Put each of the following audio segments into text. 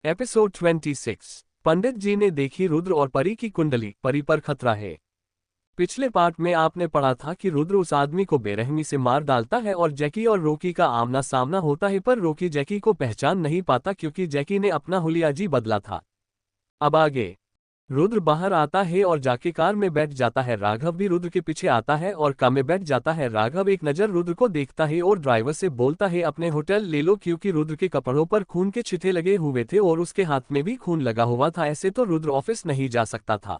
Episode 26। पंडित जी ने देखी रुद्र और परी की कुंडली, परी पर खतरा है। पिछले पार्ट में आपने पढ़ा था कि रुद्र उस आदमी को बेरहमी से मार डालता है और जैकी और रॉकी का आमना सामना होता है, पर रॉकी जैकी को पहचान नहीं पाता क्योंकि जैकी ने अपना हुलिया जी बदला था। अब आगे रुद्र बाहर आता है और जाके कार में बैठ जाता है। राघव भी रुद्र के पीछे आता है और कार में बैठ जाता है। राघव एक नज़र रुद्र को देखता है और ड्राइवर से बोलता है अपने होटल ले लो, क्योंकि रुद्र के कपड़ों पर खून के छींटे लगे हुए थे और उसके हाथ में भी खून लगा हुआ था। ऐसे तो रुद्र ऑफिस नहीं जा सकता था।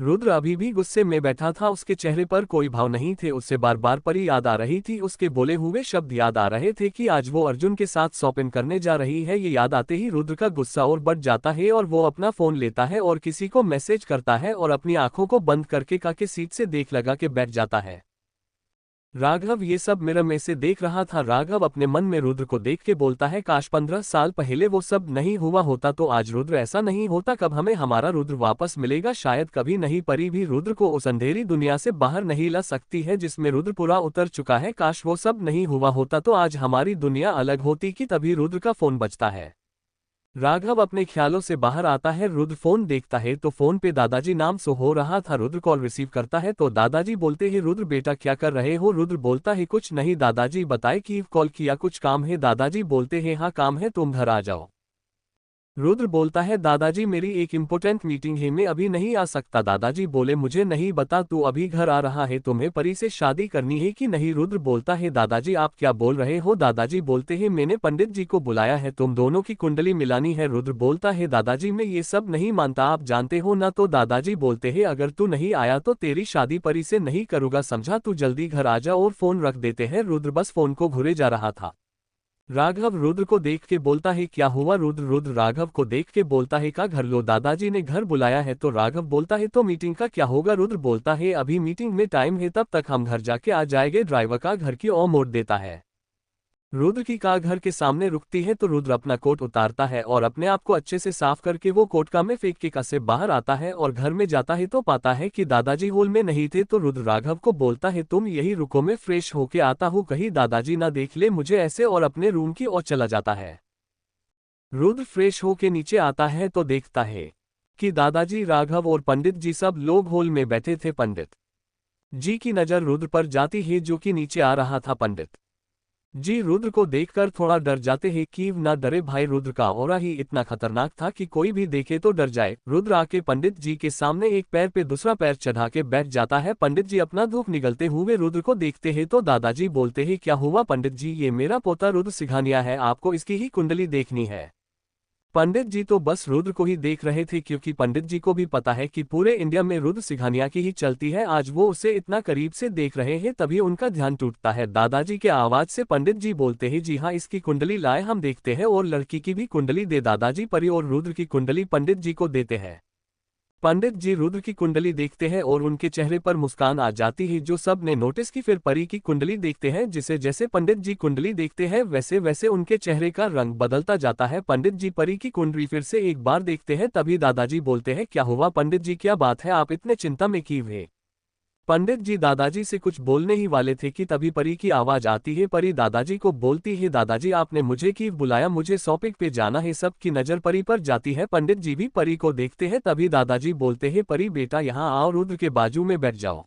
रुद्र अभी भी गुस्से में बैठा था, उसके चेहरे पर कोई भाव नहीं थे। उससे बार बार परी याद आ रही थी, उसके बोले हुए शब्द याद आ रहे थे कि आज वो अर्जुन के साथ शॉपिंग करने जा रही है। ये याद आते ही रुद्र का गुस्सा और बढ़ जाता है और वो अपना फोन लेता है और किसी को मैसेज करता है और अपनी आंखों को बंद करके कार के सीट से देख लगा के बैठ जाता है। राघव ये सब मिरर में से देख रहा था। राघव अपने मन में रुद्र को देख के बोलता है, काश 15 साल पहले वो सब नहीं हुआ होता तो आज रुद्र ऐसा नहीं होता। कब हमें हमारा रुद्र वापस मिलेगा? शायद कभी नहीं। परी भी रुद्र को उस अंधेरी दुनिया से बाहर नहीं ला सकती है जिसमें रुद्र पूरा उतर चुका है। काश वो सब नहीं हुआ होता तो आज हमारी दुनिया अलग होती। कि तभी रुद्र का फोन बजता है। राघव अपने ख्यालों से बाहर आता है। रुद्र फोन देखता है तो फोन पे दादाजी नाम शो हो रहा था। रुद्र कॉल रिसीव करता है तो दादाजी बोलते हैं, रुद्र बेटा क्या कर रहे हो? रुद्र बोलता है, कुछ नहीं दादाजी, बताए कि कॉल किया, कुछ काम है? दादाजी बोलते हैं, हाँ काम है, तुम घर आ जाओ। रुद्र बोलता है, दादाजी मेरी एक इम्पोर्टेंट मीटिंग है, मैं अभी नहीं आ सकता। दादाजी बोले, मुझे नहीं बता, तू अभी घर आ रहा है, तुम्हें परी से शादी करनी है कि नहीं? रुद्र बोलता है, दादाजी आप क्या बोल रहे हो? दादाजी बोलते हैं, मैंने पंडित जी को बुलाया है, तुम दोनों की कुंडली मिलानी है। रुद्र बोलता है, दादाजी मैं ये सब नहीं मानता, आप जानते हो ना? तो दादाजी बोलते हैं, अगर तू नहीं आया तो तेरी शादी परी से नहीं करूंगा, समझा? तू जल्दी घर आ जा। और फोन रख देते हैं। रुद्र बस फोन को घुरे जा रहा था। राघव रुद्र को देख के बोलता है, क्या हुआ? रुद्र राघव को देख के बोलता है, का घर लो, दादाजी ने घर बुलाया है। तो राघव बोलता है, तो मीटिंग का क्या होगा? रुद्र बोलता है, अभी मीटिंग में टाइम है, तब तक हम घर जाके आ जाएंगे। ड्राइवर का घर की ओर मोड़ देता है। रुद्र की कार घर के सामने रुकती है तो रुद्र अपना कोट उतारता है और अपने आप को अच्छे से साफ करके वो कोट का में फेंक के कार से बाहर आता है और घर में जाता है तो पाता है कि दादाजी हॉल में नहीं थे। तो रुद्र राघव को बोलता है, तुम यही रुको, मैं फ्रेश होके आता हूँ, कहीं दादाजी ना देख ले मुझे ऐसे, और अपने रूम की ओर चला जाता है। रुद्र फ्रेश होके नीचे आता है तो देखता है कि दादाजी, राघव और पंडित जी सब लोग हॉल में बैठे थे। पंडित जी की नज़र रुद्र पर जाती है जो कि नीचे आ रहा था। पंडित जी रुद्र को देखकर थोड़ा डर जाते हैं। कि ना डरे भाई, रुद्र का ऑरा ही इतना खतरनाक था कि कोई भी देखे तो डर जाए। रुद्र आके पंडित जी के सामने एक पैर पे दूसरा पैर चढ़ा के बैठ जाता है। पंडित जी अपना दुख निगलते हुए रुद्र को देखते हैं तो दादाजी बोलते हैं, क्या हुआ पंडित जी? ये मेरा पोता रुद्र सिंघानिया है, आपको इसकी ही कुंडली देखनी है। पंडित जी तो बस रुद्र को ही देख रहे थे क्योंकि पंडित जी को भी पता है कि पूरे इंडिया में रुद्र सिंघानिया की ही चलती है। आज वो उसे इतना करीब से देख रहे हैं तभी उनका ध्यान टूटता है। दादाजी के आवाज से पंडित जी बोलते हैं, जी हाँ इसकी कुंडली लाए हम देखते हैं, और लड़की की भी कुंडली दे। दादाजी परी और रुद्र की कुंडली पंडित जी को देते हैं। पंडित जी रुद्र की कुंडली देखते हैं और उनके चेहरे पर मुस्कान आ जाती है जो सब ने नोटिस की। फिर परी की कुंडली देखते हैं, जिसे जैसे पंडित जी कुंडली देखते हैं वैसे वैसे उनके चेहरे का रंग बदलता जाता है। पंडित जी परी की कुंडली फिर से एक बार देखते हैं तभी दादाजी बोलते हैं, क्या हुआ पंडित जी, क्या बात है, आप इतने चिंता में क्यों हैं? पंडित जी दादाजी से कुछ बोलने ही वाले थे कि तभी परी की आवाज आती है। परी दादाजी को बोलती है, दादाजी आपने मुझे क्यों बुलाया? मुझे शॉपिंग पे जाना है। सब की नजर परी पर जाती है। पंडित जी भी परी को देखते हैं तभी दादाजी बोलते हैं, परी बेटा यहाँ आओ, रुद्र के बाजू में बैठ जाओ।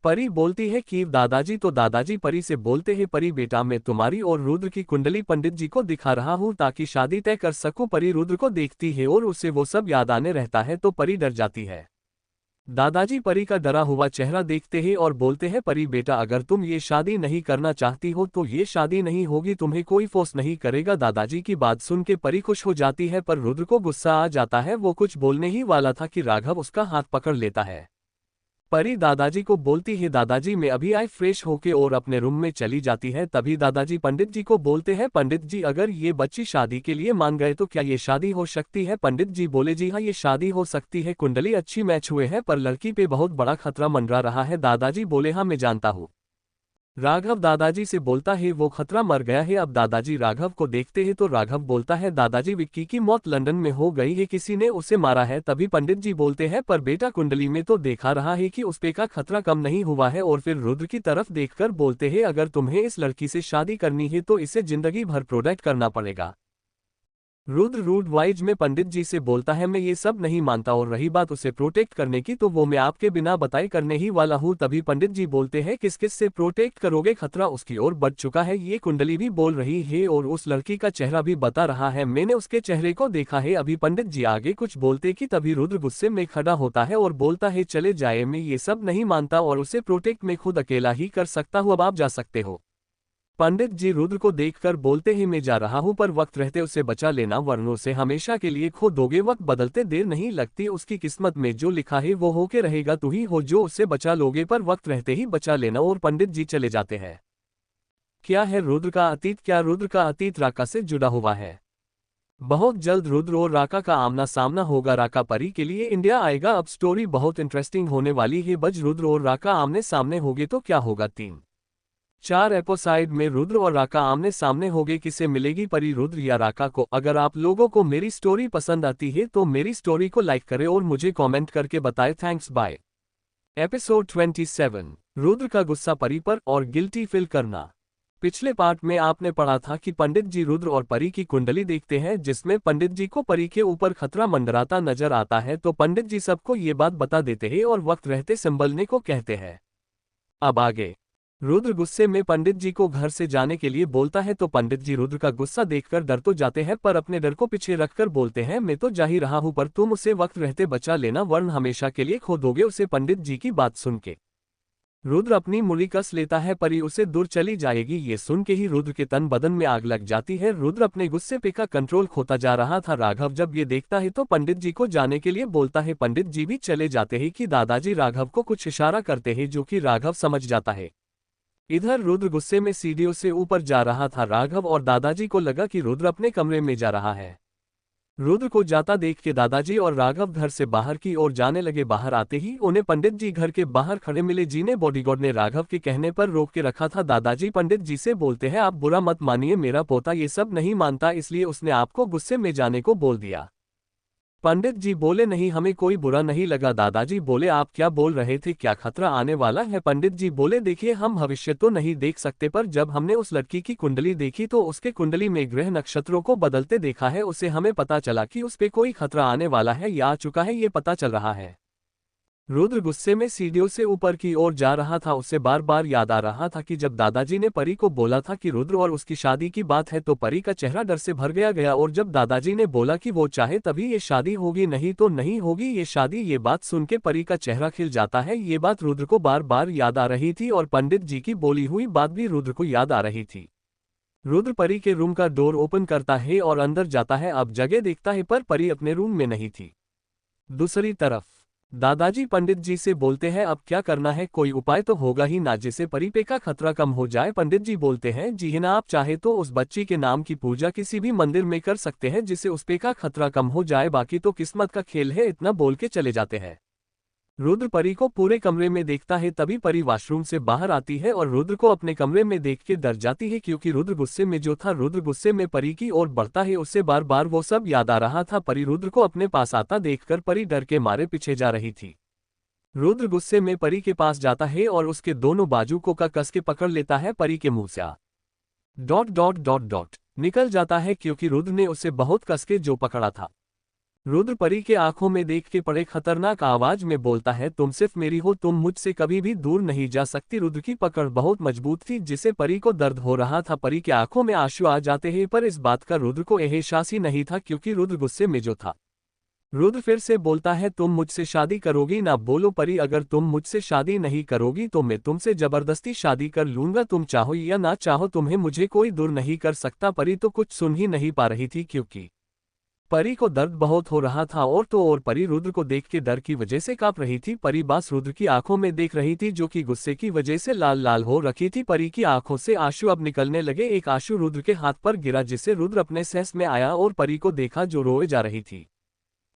परी बोलती है कि दादाजी। तो दादाजी परी से बोलते हैं, परी बेटा मैं तुम्हारी और रुद्र की कुंडली पंडित जी को दिखा रहा हूँ ताकि शादी तय कर सकूं। परी रुद्र को देखती है और उसे वो सब याद आने रहता है तो परी डर जाती है। दादाजी परी का डरा हुआ चेहरा देखते हैं और बोलते हैं, परी बेटा अगर तुम ये शादी नहीं करना चाहती हो तो ये शादी नहीं होगी, तुम्हें कोई फोर्स नहीं करेगा। दादाजी की बात सुन के परी खुश हो जाती है पर रुद्र को गुस्सा आ जाता है। वो कुछ बोलने ही वाला था कि राघव उसका हाथ पकड़ लेता है। परी दादाजी को बोलती है, दादाजी मैं अभी आई, फ्रेश होके और अपने रूम में चली जाती है। तभी दादाजी पंडित जी को बोलते हैं, पंडित जी अगर ये बच्ची शादी के लिए मान गए तो क्या ये शादी हो सकती है? पंडित जी बोले, जी हाँ ये शादी हो सकती है, कुंडली अच्छी मैच हुए हैं पर लड़की पे बहुत बड़ा खतरा मंडरा रहा है। दादाजी बोले, हाँ मैं जानता हूँ। राघव दादाजी से बोलता है, वो खतरा मर गया है। अब दादाजी राघव को देखते हैं तो राघव बोलता है, दादाजी विक्की की मौत लंदन में हो गई है, किसी ने उसे मारा है। तभी पंडित जी बोलते हैं, पर बेटा कुंडली में तो देखा रहा है कि उस पे का खतरा कम नहीं हुआ है। और फिर रुद्र की तरफ देखकर बोलते हैं, अगर तुम्हें इस लड़की से शादी करनी है तो इसे जिंदगी भर प्रोटेक्ट करना पड़ेगा। रुद्र रूड वाइज में पंडित जी से बोलता है मैं ये सब नहीं मानता और रही बात उसे प्रोटेक्ट करने की तो वो मैं आपके बिना बताए करने ही वाला हूँ। तभी पंडित जी बोलते हैं किस किस से प्रोटेक्ट करोगे, खतरा उसकी ओर बढ़ चुका है, ये कुंडली भी बोल रही है और उस लड़की का चेहरा भी बता रहा है, मैंने उसके चेहरे को देखा है। अभी पंडित जी आगे कुछ बोलते कि तभी रुद्र गुस्से में खड़ा होता है और बोलता है चले जाए, मैं ये सब नहीं मानता और उसे प्रोटेक्ट मैं खुद अकेला ही कर सकता हूँ, अब आप जा सकते हो। पंडित जी रुद्र को देखकर बोलते ही मैं जा रहा हूं पर वक्त रहते उसे बचा लेना वरना उसे हमेशा के लिए खो दोगे। वक्त बदलते देर नहीं लगती, उसकी किस्मत में जो लिखा है वो होके रहेगा, तू ही हो जो उसे बचा लोगे, पर वक्त रहते ही बचा लेना। और पंडित जी चले जाते हैं। क्या है रुद्र का अतीत? क्या रुद्र का अतीत राका से जुड़ा हुआ है? बहुत जल्द रुद्र और राका का आमना सामना होगा। राका परी के लिए इंडिया आएगा। अब स्टोरी बहुत इंटरेस्टिंग होने वाली है। बज रुद्र और राका आमने सामने होंगे तो क्या होगा? 3-4 एपिसोड में रुद्र और राका आमने सामने होंगे। किसे मिलेगी परी, रुद्र या राका को? अगर आप लोगों को मेरी स्टोरी पसंद आती है तो मेरी स्टोरी को लाइक करें और मुझे कमेंट करके बताएं। Thanks bye. एपिसोड 27, रुद्र का गुस्सा परी पर और गिल्टी फील करना। पिछले पार्ट में आपने पढ़ा था कि पंडित जी रुद्र और परी की कुंडली देखते हैं जिसमें पंडित जी को परी के ऊपर खतरा मंडराता नजर आता है, तो पंडित जी सबको ये बात बता देते हैं और वक्त रहते संभलने को कहते हैं। अब आगे रुद्र गुस्से में पंडित जी को घर से जाने के लिए बोलता है तो पंडित जी रुद्र का गुस्सा देखकर डर तो जाते हैं पर अपने डर को पीछे रखकर बोलते हैं मैं तो जा ही रहा हूं पर तुम उसे वक्त रहते बचा लेना वरन हमेशा के लिए खो दोगे उसे। पंडित जी की बात सुन के रुद्र अपनी मुड़ी कस लेता है, परी उसे दूर चली जाएगी। ये सुन के ही रुद्र के तन बदन में आग लग जाती है। रुद्र अपने गुस्से पे का कंट्रोल खोता जा रहा था। राघव जब ये देखता है तो पंडित जी को जाने के लिए बोलता है। पंडित जी भी चले जाते हैं कि दादाजी राघव को कुछ इशारा करते हैं जो कि राघव समझ जाता है। इधर रुद्र गुस्से में सीढ़ियों से ऊपर जा रहा था। राघव और दादाजी को लगा कि रुद्र अपने कमरे में जा रहा है। रुद्र को जाता देख के दादाजी और राघव घर से बाहर की ओर जाने लगे। बाहर आते ही उन्हें पंडित जी घर के बाहर खड़े मिले जिन्हें बॉडीगार्ड ने राघव के कहने पर रोक के रखा था। दादाजी पंडित जी से बोलते हैं आप बुरा मत मानिए, मेरा पोता ये सब नहीं मानता इसलिए उसने आपको गुस्से में जाने को बोल दिया। पंडित जी बोले नहीं, हमें कोई बुरा नहीं लगा। दादाजी बोले आप क्या बोल रहे थे, क्या खतरा आने वाला है? पंडित जी बोले देखिए हम भविष्य तो नहीं देख सकते पर जब हमने उस लड़की की कुंडली देखी तो उसके कुंडली में ग्रह नक्षत्रों को बदलते देखा है, उससे हमें पता चला कि उस पे कोई खतरा आने वाला है या आ चुका है, ये पता चल रहा है। रुद्र गुस्से में सीढ़ियों से ऊपर की ओर जा रहा था। उसे बार बार याद आ रहा था कि जब दादाजी ने परी को बोला था कि रुद्र और उसकी शादी की बात है तो परी का चेहरा डर से भर गया और जब दादाजी ने बोला कि वो चाहे तभी ये शादी होगी नहीं तो नहीं होगी ये शादी, ये बात सुन के परी का चेहरा खिल जाता है। ये बात रुद्र को बार बार याद आ रही थी और पंडित जी की बोली हुई बात भी रुद्र को याद आ रही थी। रुद्र परी के रूम का डोर ओपन करता है और अंदर जाता है। अब जगह देखता है पर परी अपने रूम में नहीं थी। दूसरी तरफ दादाजी पंडित जी से बोलते हैं अब क्या करना है, कोई उपाय तो होगा ही ना जिससे परी पे का खतरा कम हो जाए। पंडित जी बोलते हैं जी है ना, आप चाहे तो उस बच्ची के नाम की पूजा किसी भी मंदिर में कर सकते हैं जिससे उस पे का खतरा कम हो जाए, बाकी तो किस्मत का खेल है। इतना बोल के चले जाते हैं। रुद्र परी को पूरे कमरे में देखता है, तभी परी वॉशरूम से बाहर आती है और रुद्र को अपने कमरे में देख के डर जाती है क्योंकि रुद्र गुस्से में जो था। रुद्र गुस्से में परी की ओर बढ़ता है, उससे बार बार वो सब याद आ रहा था। परी रुद्र को अपने पास आता देखकर परी डर के मारे पीछे जा रही थी। रुद्र गुस्से में परी के पास जाता है और उसके दोनों बाजू को कस के पकड़ लेता है। परी के मुंह से निकल जाता है क्योंकि रुद्र ने उसे बहुत कस के जो पकड़ा था। रुद्र परी के आंखों में देख के बड़े खतरनाक आवाज में बोलता है तुम सिर्फ मेरी हो, तुम मुझसे कभी भी दूर नहीं जा सकती। रुद्र की पकड़ बहुत मजबूत थी जिससे परी को दर्द हो रहा था। परी के आंखों में आंसू आ जाते हैं पर इस बात का रुद्र को एहसास ही नहीं था क्योंकि रुद्र गुस्से में जो था। रुद्र फिर से बोलता है तुम मुझसे शादी करोगी ना? बोलो परी, अगर तुम मुझसे शादी नहीं करोगी तो मैं तुमसे जबरदस्ती शादी कर लूंगा, तुम चाहो या ना चाहो तुम्हें मुझे कोई दूर नहीं कर सकता। परी तो कुछ सुन ही नहीं पा रही थी क्योंकि परी को दर्द बहुत हो रहा था और परी रुद्र को देख के डर की वजह से कांप रही थी। परी बास रुद्र की आंखों में देख रही थी जो कि गुस्से की वजह से लाल लाल हो रखी थी। परी की आंखों से आंसू अब निकलने लगे। एक आंसू रुद्र के हाथ पर गिरा जिससे रुद्र अपने सेंस में आया और परी को देखा जो रोए जा रही थी।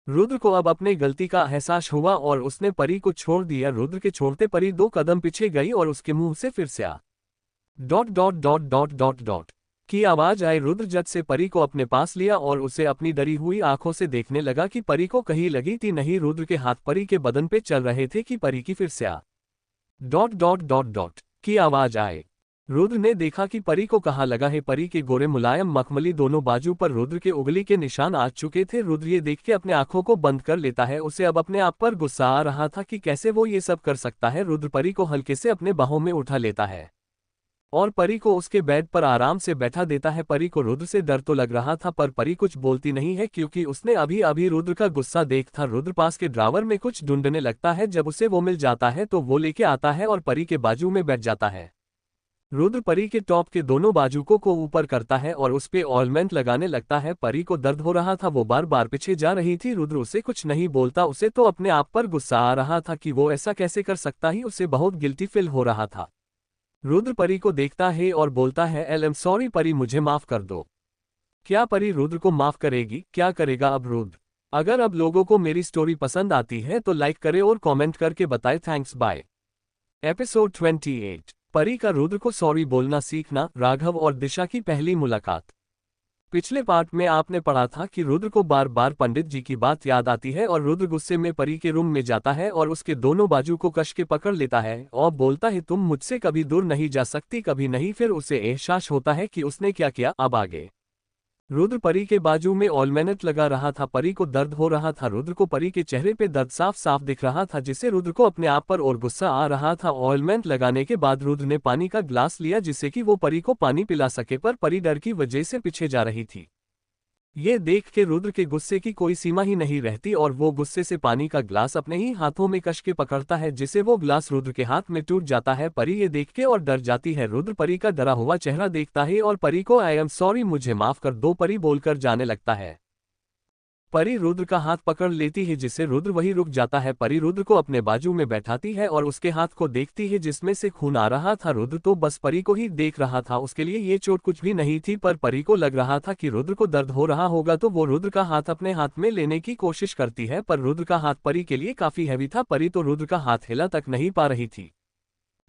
रुद्र को अब अपने गलती का एहसास हुआ और उसने परी को छोड़ दिया। रुद्र के छोड़ते परी 2 कदम पीछे गई और उसके मुंह से फिर से की आवाज आई। रुद्र जट से परी को अपने पास लिया और उसे अपनी डरी हुई आंखों से देखने लगा कि परी को कहीं लगी थी नहीं। रुद्र के हाथ परी के बदन पे चल रहे थे कि परी की फिर से की आवाज आए। रुद्र ने देखा कि परी को कहाँ लगा है। परी के गोरे मुलायम मखमली दोनों बाजू पर रुद्र के उंगली के निशान आ चुके थे। रुद्र ये देख के अपने आंखों को बंद कर लेता है। उसे अब अपने आप पर गुस्सा आ रहा था कि कैसे वो ये सब कर सकता है। रुद्र परी को हल्के से अपने बाहों में उठा लेता है और परी को उसके बेड पर आराम से बैठा देता है। परी को रुद्र से डर तो लग रहा था, पर परी कुछ बोलती नहीं है क्योंकि उसने अभी अभी रुद्र का गुस्सा देख था। रुद्र पास के ड्रावर में कुछ ढूंढने लगता है। जब उसे वो मिल जाता है तो वो लेके आता है और परी के बाजू में बैठ जाता है। रुद्र परी के टॉप के दोनों बाजुकों को ऊपर करता है और उस पे ऑइलमेंट लगाने लगता है। परी को दर्द हो रहा था, वो बार बार पीछे जा रही थी। रुद्र उसे कुछ नहीं बोलता। उसे तो अपने आप पर गुस्सा आ रहा था कि वो ऐसा कैसे कर सकता ही। उसे बहुत गिल्टी फील हो रहा था। रुद्र परी को देखता है और बोलता है, एम सॉरी परी, मुझे माफ कर दो। क्या परी रुद्र को माफ करेगी? क्या करेगा अब रुद्र? अगर अब लोगों को मेरी स्टोरी पसंद आती है तो लाइक करे और कमेंट करके बताए। Thanks, bye. एपिसोड 28, परी का रुद्र को सॉरी बोलना सीखना, राघव और दिशा की पहली मुलाकात। पिछले पार्ट में आपने पढ़ा था कि रुद्र को बार बार पंडित जी की बात याद आती है और रुद्र गुस्से में परी के रूम में जाता है और उसके दोनों बाजू को कस के पकड़ लेता है और बोलता है, तुम मुझसे कभी दूर नहीं जा सकती, कभी नहीं। फिर उसे एहसास होता है कि उसने क्या किया। अब आगे रुद्र परी के बाजू में ऑइलमेंट लगा रहा था। परी को दर्द हो रहा था। रुद्र को परी के चेहरे पे दर्द साफ साफ दिख रहा था, जिससे रुद्र को अपने आप पर और गुस्सा आ रहा था। ऑइलमेंट लगाने के बाद रुद्र ने पानी का ग्लास लिया जिससे कि वो परी को पानी पिला सके, पर परी डर की वजह से पीछे जा रही थी। ये देख के रुद्र के गुस्से की कोई सीमा ही नहीं रहती और वो गुस्से से पानी का ग्लास अपने ही हाथों में कस के पकड़ता है, जिससे वो ग्लास रुद्र के हाथ में टूट जाता है। परी ये देख के और डर जाती है। रुद्र परी का डरा हुआ चेहरा देखता है और परी को आई एम सॉरी, मुझे माफ कर दो परी बोलकर जाने लगता है। परी रुद्र का हाथ पकड़ लेती है जिससे रुद्र वही रुक जाता है। परी रुद्र को अपने बाजू में बैठाती है और उसके हाथ को देखती है जिसमें से खून आ रहा था। रुद्र तो बस परी को ही देख रहा था, उसके लिए ये चोट कुछ भी नहीं थी, पर परी को लग रहा था कि रुद्र को दर्द हो रहा होगा तो वो रुद्र का हाथ अपने हाथ में लेने की कोशिश करती है, पर रुद्र का हाथ परी के लिए काफी हैवी था। परी तो रुद्र का हाथ हिला तक नहीं पा रही थी।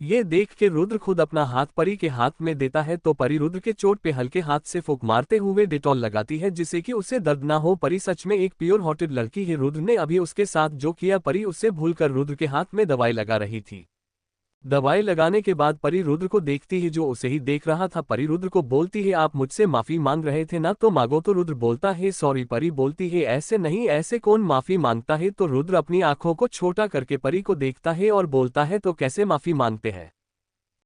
ये देख के रुद्र खुद अपना हाथ परी के हाथ में देता है तो परी रुद्र के चोट पे हल्के हाथ से फूंक मारते हुए डिटॉल लगाती है जिससे कि उसे दर्द ना हो। परी सच में एक प्योर हार्टेड लड़की है। रुद्र ने अभी उसके साथ जो किया, परी उससे भूलकर रुद्र के हाथ में दवाई लगा रही थी। दवाई लगाने के बाद परी रुद्र को देखती है जो उसे ही देख रहा था। परी रुद्र को बोलती है, आप मुझसे माफी मांग रहे थे ना, तो मांगो। तो रुद्र बोलता है, सॉरी। परी बोलती है, ऐसे नहीं, ऐसे कौन माफी मांगता है। तो रुद्र अपनी आंखों को छोटा करके परी को देखता है और बोलता है, तो कैसे माफी मांगते हैं?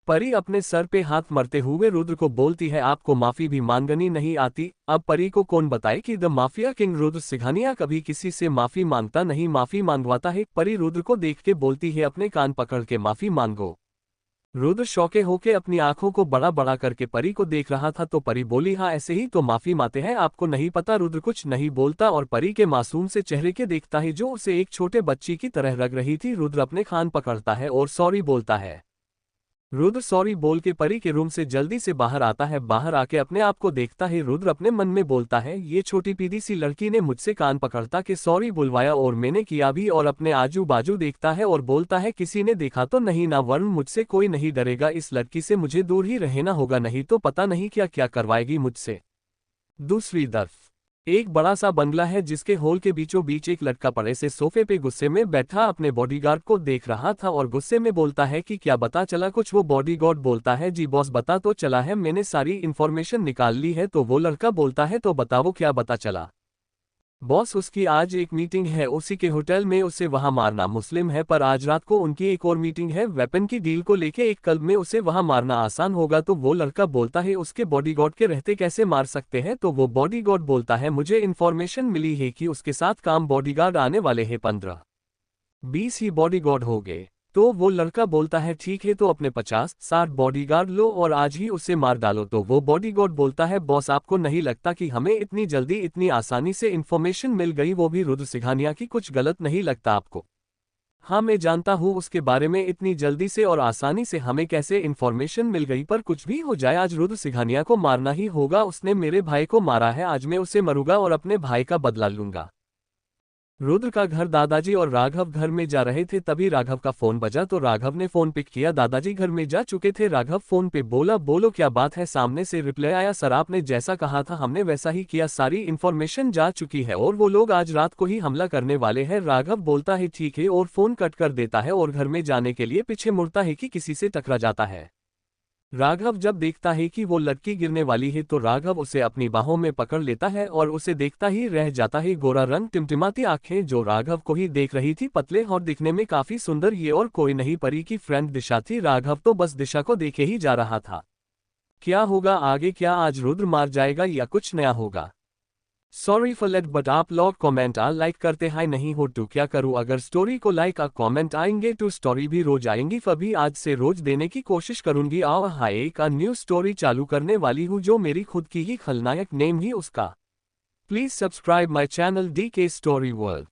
परी अपने सर पे हाथ मरते हुए रुद्र को बोलती है, आपको माफी भी मांगनी नहीं आती? अब परी को कौन बताए कि the mafia king Rudra Singhania कभी किसी से माफी मांगता नहीं, माफी मांगवाता है। परी रुद्र को देख के बोलती है, अपने कान पकड़ के माफी मांगो। रुद्र शौके होके अपनी आंखों को बड़ा बड़ा करके परी को देख रहा था तो परी बोली, हाँ ऐसे ही तो माफी मांगते हैं, आपको नहीं पता। रुद्र कुछ नहीं बोलता और परी के मासूम से चेहरे के देखता है जो उसे एक छोटे बच्ची की तरह लग रही थी। रुद्र अपने कान पकड़ता है और सॉरी बोलता है। रुद्र सॉरी बोल के परी के रूम से जल्दी से बाहर आता है। बाहर आके अपने आप को देखता है। रुद्र अपने मन में बोलता है, ये छोटी पीदी सी लड़की ने मुझसे कान पकड़ता के सॉरी बुलवाया और मैंने किया भी। और अपने आजू बाजू देखता है और बोलता है, किसी ने देखा तो नहीं ना? वरुण, मुझसे कोई नहीं डरेगा। इस लड़की से मुझे दूर ही रहना होगा, नहीं तो पता नहीं क्या क्या करवाएगी मुझसे। दूसरी तरफ एक बड़ा सा बंगला है जिसके हॉल के बीचों बीच एक लड़का पड़े से सोफे पे गुस्से में बैठा अपने बॉडीगार्ड को देख रहा था और गुस्से में बोलता है कि क्या पता चला कुछ? वो बॉडीगार्ड बोलता है, जी बॉस बता तो चला है, मैंने सारी इन्फॉर्मेशन निकाल ली है। तो वो लड़का बोलता है, तो बताओ क्या पता चला? बॉस, उसकी आज एक मीटिंग है उसी के होटल में, उसे वहां मारना मुस्लिम है, पर आज रात को उनकी एक और मीटिंग है वेपन की डील को लेके। एक क्लब में उसे वहां मारना आसान होगा। तो वो लड़का बोलता है, उसके बॉडीगार्ड के रहते कैसे मार सकते हैं? तो वो बॉडीगार्ड बोलता है, मुझे इन्फॉर्मेशन मिली है कि उसके साथ काम बॉडीगार्ड आने वाले हैं, 15-20 ही बॉडीगार्ड हो गए। तो वो लड़का बोलता है, ठीक है, तो अपने 50-60 बॉडीगार्ड लो और आज ही उसे मार डालो। तो वो बॉडीगार्ड बोलता है, बॉस आपको नहीं लगता कि हमें इतनी जल्दी इतनी आसानी से इन्फॉर्मेशन मिल गई, वो भी रुद्र सिंघानिया की? कुछ गलत नहीं लगता आपको? हाँ मैं जानता हूँ उसके बारे में, इतनी जल्दी से और आसानी से हमें कैसे इन्फॉर्मेशन मिल गई, पर कुछ भी हो जाए आज रुद्र सिंघानिया को मारना ही होगा। उसने मेरे भाई को मारा है, आज मैं उसे मरूंगा और अपने भाई का बदला लूंगा। रुद्र का घर दादाजी और राघव घर में जा रहे थे, तभी राघव का फोन बजा तो राघव ने फोन पिक किया। दादाजी घर में जा चुके थे। राघव फोन पे बोला, बोलो क्या बात है? सामने से रिप्लाई आया, सर आपने जैसा कहा था हमने वैसा ही किया, सारी इन्फॉर्मेशन जा चुकी है और वो लोग आज रात को ही हमला करने वाले हैं। राघव बोलता है ठीक है और फोन कट कर देता है और घर में जाने के लिए पीछे मुड़ता है कि किसी से टकरा जाता है। राघव जब देखता है कि वो लड़की गिरने वाली है तो राघव उसे अपनी बाहों में पकड़ लेता है और उसे देखता ही रह जाता है। गोरा रंग, टिमटिमाती आंखें जो राघव को ही देख रही थी, पतले और दिखने में काफी सुंदर। ये और कोई नहीं, परी की फ्रेंड दिशा थी। राघव तो बस दिशा को देखे ही जा रहा था। क्या होगा आगे? क्या आज रुद्र मार जाएगा या कुछ नया होगा? सॉरी फॉर लेट, बट आप लोग कमेंट आ लाइक करते हैं नहीं हो तो क्या करूं? अगर स्टोरी को लाइक आ कमेंट आएंगे तो स्टोरी भी रोज आएंगी। अभी आज से रोज देने की कोशिश करूंगी। आओ हाय, एक न्यू स्टोरी चालू करने वाली हूं जो मेरी खुद की ही खलनायक, नेम ही उसका। Please subscribe my channel DK story world.